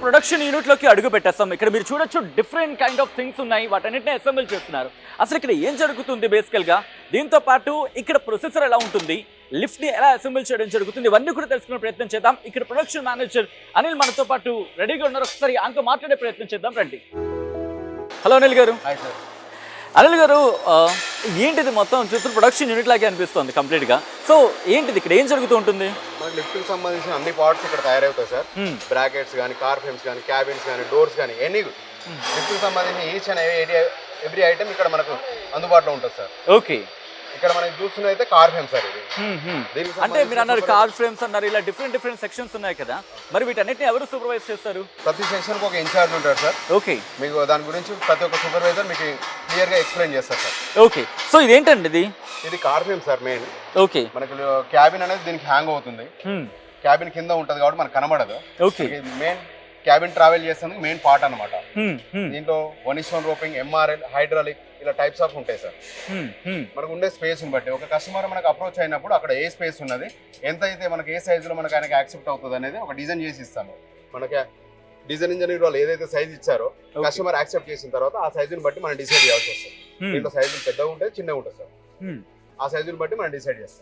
Production unit లోకి అడుగు పెట్టేస్తాం. ఇక్కడ మీరు చూడొచ్చు డిఫరెంట్ కైండ్ ఆఫ్ థింగ్స్ ఉన్నాయి, వాటన్నిటిని అసెంబుల్ చేస్తున్నారు. అసలు ఇక్కడ ఏం జరుగుతుంది బేసికల్ గా, దీంతో పాటు ఇక్కడ ప్రొసెసర్ ఎలా ఉంటుంది, లిఫ్ట్ ని ఎలా అసెంబుల్ చేయడం జరుగుతుంది, ఇవన్నీ కూడా తెలుసుకునే ప్రయత్నం చేద్దాం. ఇక్కడ ప్రొడక్షన్ మేనేజర్ అనిల్ మనతో పాటు రెడీగా ఉన్నారు. ఒకసారి ఆయనతో మాట్లాడే ప్రయత్నం చేద్దాం, రండి. హలో అనిల్ గారు. అనిల్ గారు, ఏంటిది మొత్తం చూస్తున్న ప్రొడక్షన్ యూనిట్ లాగే అనిపిస్తుంది కంప్లీట్ గా. సో ఏంటిది, ఇక్కడ ఏం జరుగుతూ ఉంటుంది? మనకి లిఫ్ట్ కి సంబంధించిన అన్ని పార్ట్స్ ఇక్కడ తయారవుతాయి సార్. బ్రాకెట్స్ కానీ, కార్ ఫ్రేమ్స్ కానీ, క్యాబిన్స్ కానీ, డోర్స్ కానీ, ఎనీ లిఫ్ట్ కి సంబంధించిన ఈచ్ అండ్ ఎవ్రీ ఐటమ్ ఇక్కడ మనకు అందుబాటులో ఉంటుంది సార్. ఓకే, ఇక్కడ మనకి చూస్తున్న అయితే కార్ ఫ్రేమ్ సార్. ఇది అంటే మీరు అన్నారు కార్ ఫ్రేమ్స్ అన్నారు, ఇలా డిఫరెంట్ సెక్షన్స్ ఉన్నాయి కదా, మరి వీటన్నిటిని ఎవరు సూపర్వైజ్ చేస్తారు? ప్రతి సెక్షన్ కి ఒక ఇన్ఛార్జ్ ఉంటారు సార్. ఓకే, మీకు దాని గురించి ప్రతి ఒక్క సూపర్వైజర్ మీకు క్లియర్ గా ఎక్స్ప్లెయిన్ చేస్తారు సార్. ఓకే, సో ఇదేంటండి? ఇది car frame sir main. Okay, మనకి క్యాబిన్ అనేది దీనికి హ్యాంగ్ అవుతుంది. క్యాబిన్ కింద ఉంటది కాబట్టి మనకు కనబడదు. ఓకే, మెయిన్ క్యాబిన్ ట్రావెల్ చేస్తుంది మెయిన్ పార్ట్ అనమాట. దీంట్లో 1:1 రోపింగ్, ఎంఆర్ఎల్, హైడ్రాలిక్ ఇలా టైప్స్ ఆఫ్ ఉంటాయి సార్. మనకు ఉండే స్పేస్ బట్టి ఒక కస్టమర్ మనకు అప్రోచ్ అయినప్పుడు అక్కడ ఏ స్పేస్ ఉన్నది, ఎంత అయితే మనకి ఏ సైజ్ లో మనకి ఆయనకి యాక్సెప్ట్ అవుతుంది అనేది ఒక డిజైన్ చేసి ఇస్తాము. మనకి డిజైన్ ఇంజనీర్ వాళ్ళు ఏదైతే సైజ్ ఇచ్చారో కస్టమర్ యాక్సెప్ట్ చేసిన తర్వాత ఆ సైజుని బట్టి మనం డిసైడ్ చేయాల్సి వస్తుంది. దీంట్లో సైజులు పెద్దగా ఉంటాయి, చిన్నగా ఉంటుంది సార్. ఆ సైజుని బట్టి మనం డిసైడ్ చేస్తాం.